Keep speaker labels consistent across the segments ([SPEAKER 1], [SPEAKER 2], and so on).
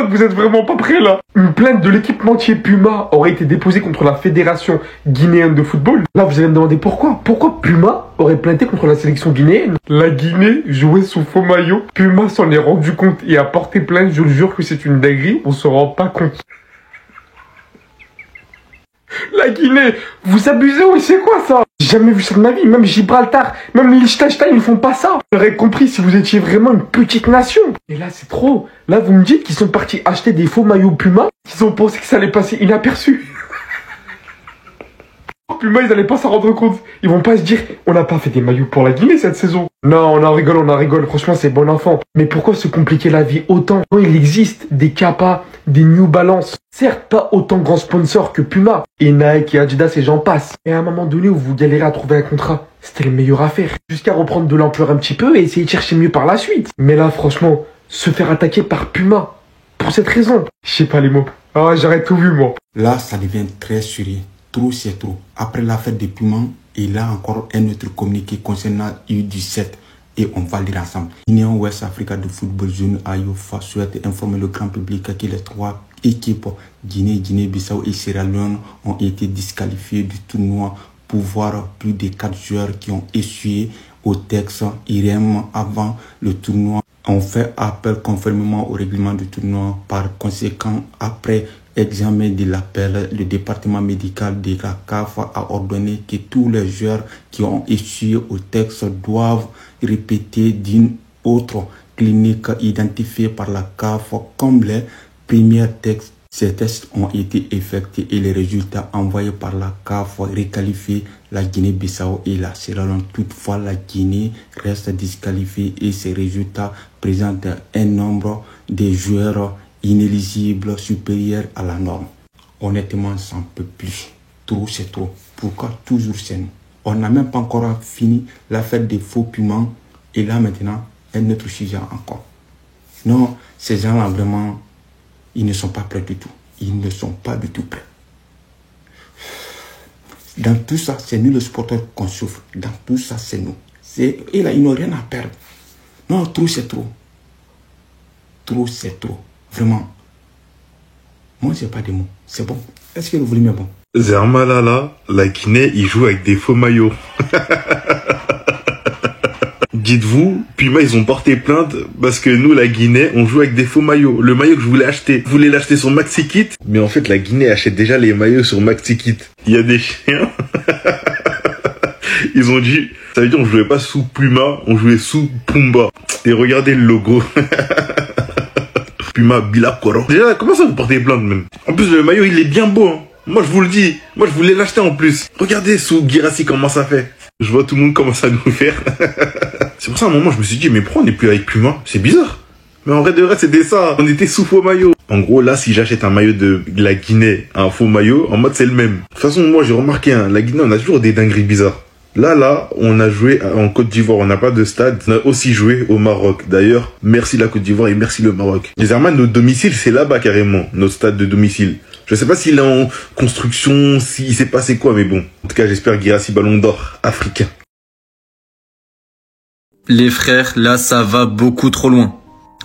[SPEAKER 1] pas que vous êtes vraiment pas prêts là. Une plainte de l'équipementier Puma aurait été déposée contre la Fédération guinéenne de football. Là, vous allez me demander pourquoi. Pourquoi Puma aurait plainté contre la sélection guinéenne? La Guinée jouait sous faux maillot. Puma s'en est rendu compte et a porté plainte. Je le jure que c'est une dinguerie. On se rend pas compte. La Guinée, vous abusez, oui, c'est quoi ça? J'ai jamais vu ça de ma vie, même Gibraltar, même Liechtenstein, ils font pas ça. J'aurais compris si vous étiez vraiment une petite nation. Et là, c'est trop. Là, vous me dites qu'ils sont partis acheter des faux maillots Puma, qu'ils ont pensé que ça allait passer inaperçu. Puma, ils allaient pas s'en rendre compte. Ils vont pas se dire, on n'a pas fait des maillots pour la Guinée cette saison. Non, on en rigole. Franchement, c'est bon enfant. Mais pourquoi se compliquer la vie autant? Quand il existe des Kappa, des New Balance, certes pas autant grands sponsors que Puma, et Nike et Adidas et j'en passe. Et à un moment donné où vous galérez à trouver un contrat, c'était le meilleur à faire. Jusqu'à reprendre de l'ampleur un petit peu et essayer de chercher mieux par la suite. Mais là, franchement, se faire attaquer par Puma, pour cette raison, je sais pas les mots. Ah, j'aurais tout vu, moi.
[SPEAKER 2] Là, ça devient très sérieux. Trop, c'est trop. Après l'affaire des Puma, il a encore un autre communiqué concernant U17 et on va lire ensemble. L'Union Ouest Africa de football zone AYOFA souhaite informer le grand public que les 3 équipes Guinée, Guinée-Bissau et Sierra Leone ont été disqualifiées du tournoi pour voir plus de 4 joueurs qui ont essuyé au texte IREM avant le tournoi. On fait appel conformément au règlement du tournoi. Par conséquent, après examen de l'appel, le département médical de la CAF a ordonné que tous les joueurs qui ont essuyé au texte doivent répéter d'une autre clinique identifiée par la CAF comme les premiers textes. Ces tests ont été effectués et les résultats envoyés par la CAF requalifient la Guinée-Bissau et la Sierra Leone. Toutefois, la Guinée reste disqualifiée et ces résultats présentent un nombre de joueurs inéligibles supérieur à la norme. Honnêtement, ça ne peut plus. Trop, c'est trop. Pourquoi toujours c'est nous? On n'a même pas encore fini l'affaire des faux piments et là maintenant, un autre sujet encore. Non, ces gens-là vraiment, ils ne sont pas prêts du tout. Ils ne sont pas du tout prêts. Dans tout ça, c'est nous les supporters qu'on souffre. Dans tout ça, c'est nous. Et là, ils n'ont rien à perdre. Non, trop, c'est trop. Trop, c'est trop. Vraiment. Moi, j'ai pas de mots. C'est bon. Est-ce que le volume est bon?
[SPEAKER 3] Zermalala, la Guinée, il joue avec des faux maillots. Dites-vous, Puma, ils ont porté plainte parce que nous, la Guinée, on joue avec des faux maillots. Le maillot que je voulais acheter, je voulais l'acheter sur MaxiKit, mais en fait, la Guinée achète déjà les maillots sur MaxiKit. Il y a des chiens. Ils ont dit, ça veut dire on jouait pas sous Puma, on jouait sous Pumba. Et regardez le logo. Puma Bilakoro. Déjà, comment ça vous portez plainte même? En plus, le maillot, il est bien beau. Hein. Moi, je vous le dis. Moi, je voulais l'acheter en plus. Regardez sous Guirassy comment ça fait. Je vois tout le monde commence à nous faire. C'est pour ça, à un moment, je me suis dit, mais pourquoi on n'est plus avec Puma? C'est bizarre. Mais en vrai de vrai, c'était ça. On était sous faux maillot. En gros, là, si j'achète un maillot de la Guinée, un faux maillot, en mode c'est le même. De toute façon, moi, j'ai remarqué, hein, la Guinée, on a toujours des dingueries bizarres. Là, on a joué en Côte d'Ivoire, on n'a pas de stade. On a aussi joué au Maroc. D'ailleurs, merci la Côte d'Ivoire et merci le Maroc. Les Armands, notre domicile, c'est là-bas carrément, notre stade de domicile. Je sais pas s'il est en construction, s'il s'est passé quoi, mais bon. En tout cas, j'espère Guirassy Ballon d'Or africain.
[SPEAKER 4] Les frères, là, ça va beaucoup trop loin.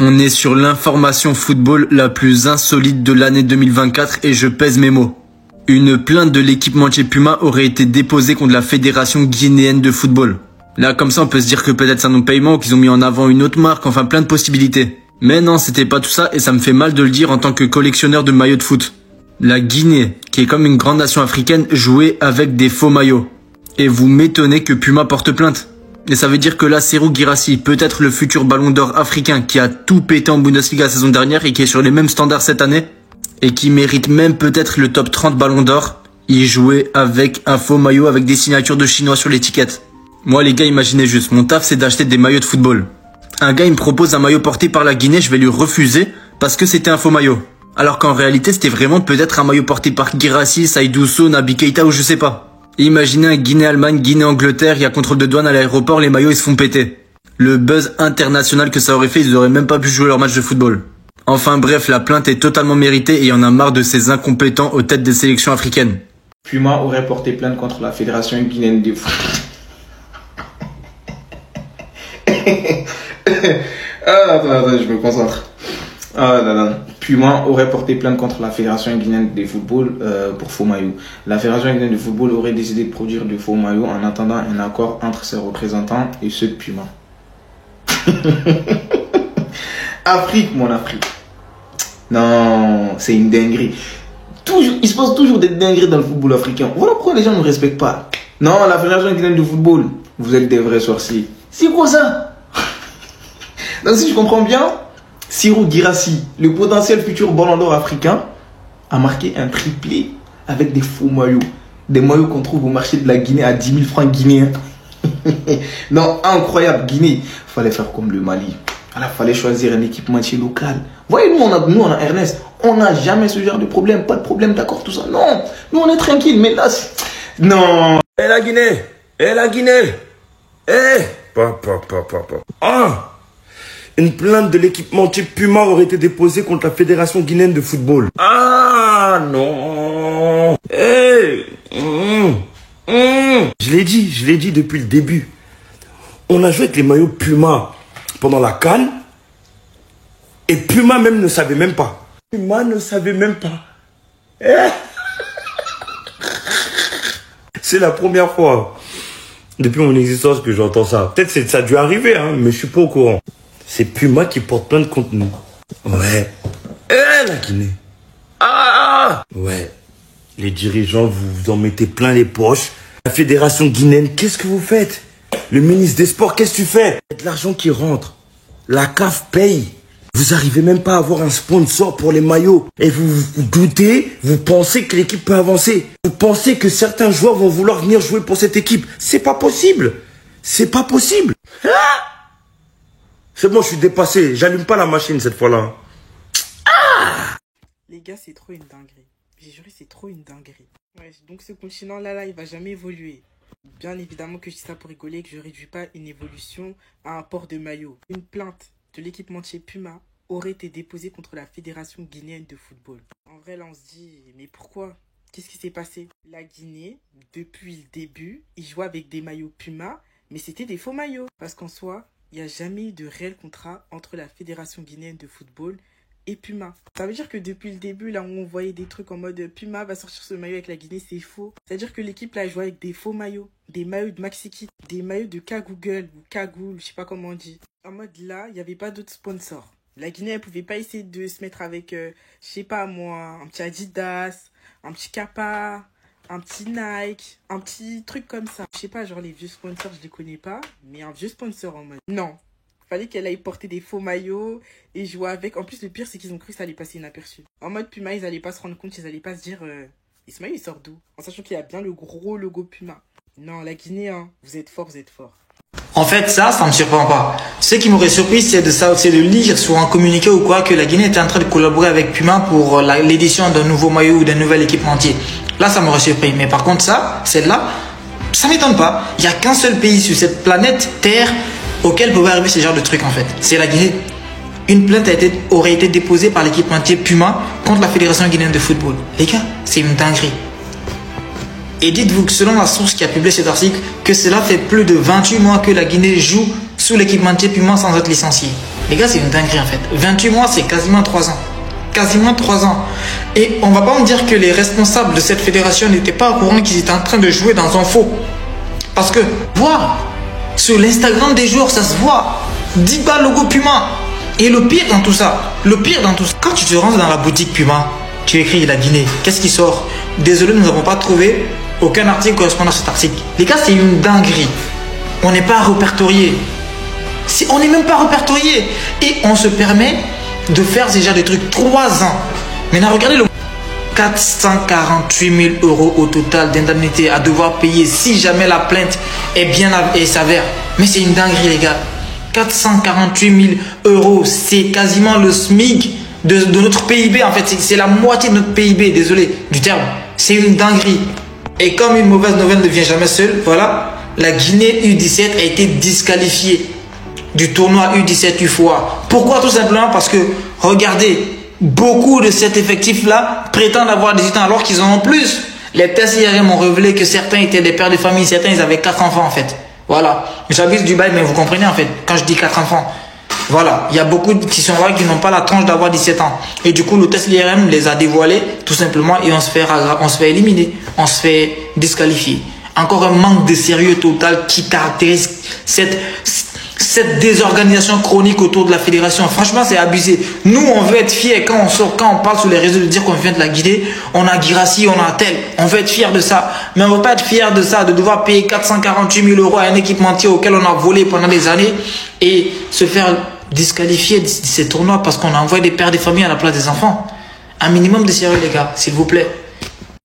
[SPEAKER 4] On est sur l'information football la plus insolite de l'année 2024 et je pèse mes mots. Une plainte de l'équipementier Puma aurait été déposée contre la Fédération guinéenne de football. Là, comme ça, on peut se dire que peut-être c'est un non-paiement, qu'ils ont mis en avant une autre marque, enfin plein de possibilités. Mais non, c'était pas tout ça et ça me fait mal de le dire en tant que collectionneur de maillots de foot. La Guinée, qui est comme une grande nation africaine, jouait avec des faux maillots. Et vous m'étonnez que Puma porte plainte. Et ça veut dire que là, Serhou Guirassy, peut-être le futur ballon d'or africain qui a tout pété en Bundesliga la saison dernière et qui est sur les mêmes standards cette année, et qui mérite même peut-être le top 30 ballon d'or, il jouait avec un faux maillot avec des signatures de chinois sur l'étiquette. Moi les gars, imaginez juste, mon taf c'est d'acheter des maillots de football. Un gars il me propose un maillot porté par la Guinée, je vais lui refuser parce que c'était un faux maillot. Alors qu'en réalité c'était vraiment peut-être un maillot porté par Guirassy, Saïdou Sow, Naby Keïta ou je sais pas. Imaginez un Guinée-Allemagne, Guinée-Angleterre, il y a contrôle de douane à l'aéroport, les maillots ils se font péter. Le buzz international que ça aurait fait, ils auraient même pas pu jouer leur match de football. Enfin bref, la plainte est totalement méritée et il y en a marre de ces incompétents aux têtes des sélections africaines.
[SPEAKER 5] Puma aurait porté plainte contre la Fédération guinéenne de foot. Attends, je me concentre. Ah là là. Puma aurait porté plainte contre la Fédération guinéenne de football pour faux maillots. La Fédération guinéenne de football aurait décidé de produire de faux maillots en attendant un accord entre ses représentants et ceux de Puma. Afrique, mon Afrique. Non, c'est une dinguerie. Toujours, il se passe toujours des dingueries dans le football africain. Voilà pourquoi les gens ne respectent pas. Non, la Fédération guinéenne de football, vous êtes des vrais sorciers. C'est quoi ça? Donc si je comprends bien, Serhou Guirassy, le potentiel futur ballon d'or africain, a marqué un triplé avec des faux maillots. Des maillots qu'on trouve au marché de la Guinée à 10 000 francs guinéens. Non, incroyable, Guinée. Fallait faire comme le Mali. Alors, fallait choisir un équipementier local. Voyez, nous, on a Ernest. On n'a jamais ce genre de problème. Pas de problème, d'accord, tout ça. Non, nous, on est tranquille. Mais là, non.
[SPEAKER 6] Eh la Guinée! Eh la Guinée! Eh! Ah! Une plainte de l'équipementier Puma aurait été déposée contre la Fédération guinéenne de football. Ah non! Eh! Je l'ai dit depuis le début. On a joué avec les maillots Puma pendant la CAN et Puma même ne savait même pas. Puma ne savait même pas. Eh! C'est la première fois depuis mon existence que j'entends ça. Peut-être que ça a dû arriver, hein, mais je suis pas au courant. C'est Puma qui porte plainte contre nous. Ouais. Eh, la Guinée. Ah! Ouais. Les dirigeants, vous en mettez plein les poches. La fédération guinéenne, qu'est-ce que vous faites? Le ministre des Sports, qu'est-ce que tu fais? De l'argent qui rentre. La CAF paye. Vous arrivez même pas à avoir un sponsor pour les maillots. Et vous doutez, vous pensez que l'équipe peut avancer. Vous pensez que certains joueurs vont vouloir venir jouer pour cette équipe. C'est pas possible. C'est pas possible. Ah! C'est bon, je suis dépassé. J'allume pas la machine cette fois-là.
[SPEAKER 7] Ah! Les gars, c'est trop une dinguerie. J'ai juré, c'est trop une dinguerie. Ouais, donc ce continent-là, il va jamais évoluer. Bien évidemment que je dis ça pour rigoler, que je réduis pas une évolution à un port de maillot. Une plainte de l'équipementier Puma aurait été déposée contre la Fédération guinéenne de football. En vrai, là, on se dit, mais pourquoi? Qu'est-ce qui s'est passé? La Guinée, depuis le début, ils jouaient avec des maillots Puma, mais c'était des faux maillots. Parce qu'en soi, il n'y a jamais eu de réel contrat entre la Fédération guinéenne de football et Puma. Ça veut dire que depuis le début, là où on voyait des trucs en mode Puma va sortir ce maillot avec la Guinée, c'est faux. C'est-à-dire que l'équipe là jouait avec des faux maillots. Des maillots de Maxi-Kit, des maillots de Kagoogle ou Kagoul, je sais pas comment on dit. En mode là, il n'y avait pas d'autres sponsors. La Guinée, elle pouvait pas essayer de se mettre avec, je sais pas moi, un petit Adidas, un petit Kappa, un petit Nike, un petit truc comme ça. Je sais pas, genre les vieux sponsors, je les connais pas, mais un vieux sponsor en mode. Non. Fallait qu'elle aille porter des faux maillots et jouer avec. En plus, le pire, c'est qu'ils ont cru que ça allait passer inaperçu. En mode Puma, ils allaient pas se rendre compte, ils allaient pas se dire et ce maillot, il sort d'où? En sachant qu'il y a bien le gros logo Puma. Non, la Guinée, hein, vous êtes fort, vous êtes fort.
[SPEAKER 8] En fait, ça me surprend pas. Ce qui m'aurait surpris, c'est de lire sur un communiqué ou quoi que la Guinée était en train de collaborer avec Puma pour l'édition d'un nouveau maillot ou d'un nouvel équipementier. Là, ça m'aurait surpris. Mais par contre, celle-là, ça m'étonne pas. Il n'y a qu'un seul pays sur cette planète Terre auquel pouvait arriver ce genre de truc en fait. C'est la Guinée. Une plainte aurait été déposée par l'équipementier Puma contre la Fédération guinéenne de football. Les gars, c'est une dinguerie. Et dites-vous que selon la source qui a publié cet article, que cela fait plus de 28 mois que la Guinée joue sous l'équipementier Puma sans être licencié. Les gars, c'est une dinguerie en fait. 28 mois, c'est quasiment 3 ans. Quasiment 3 ans. Et on va pas me dire que les responsables de cette fédération n'étaient pas au courant qu'ils étaient en train de jouer dans un faux. Parce que, voir sur l'Instagram des joueurs, ça se voit. 10 balles logo Puma. Et le pire dans tout ça, quand tu te rends dans la boutique Puma, tu écris la Guinée. Qu'est-ce qui sort? Désolé, nous n'avons pas trouvé aucun article correspondant à cet article. Les gars, c'est une dinguerie. On n'est pas répertorié. On n'est même pas répertorié. Et on se permet de faire déjà des trucs 3 ans. Maintenant, regardez le 448 000 € au total d'indemnité à devoir payer si jamais la plainte est s'avère. Mais c'est une dinguerie, les gars. 448 000 €, c'est quasiment le SMIC de notre PIB. En fait, c'est la moitié de notre PIB, désolé du terme. C'est une dinguerie. Et comme une mauvaise nouvelle ne vient jamais seule, voilà, la Guinée U17 a été disqualifiée du tournoi U17 UFOA. Pourquoi? Tout simplement parce que, regardez, beaucoup de cet effectif-là prétendent avoir 18 ans alors qu'ils en ont plus. Les tests IRM ont révélé que certains étaient des pères de famille, certains ils avaient 4 enfants en fait. Voilà, j'habite Dubaï, mais vous comprenez en fait, quand je dis 4 enfants. Voilà, il y a beaucoup qui sont là qui n'ont pas la tranche d'avoir 17 ans. Et du coup, le test l'IRM les a dévoilés, tout simplement, et on se fait éliminer, on se fait disqualifier. Encore un manque de sérieux total qui caractérise cette désorganisation chronique autour de la fédération. Franchement, c'est abusé. Nous, on veut être fiers quand on parle sur les réseaux de dire qu'on vient de la Guinée, on a Guirassy, on a tel. On veut être fiers de ça. Mais on ne veut pas être fiers de ça, de devoir payer 448 000 € à un équipementier auquel on a volé pendant des années et se faire disqualifier de ces tournois parce qu'on a envoyé des pères de famille à la place des enfants. Un minimum de sérieux, les gars, s'il vous plaît.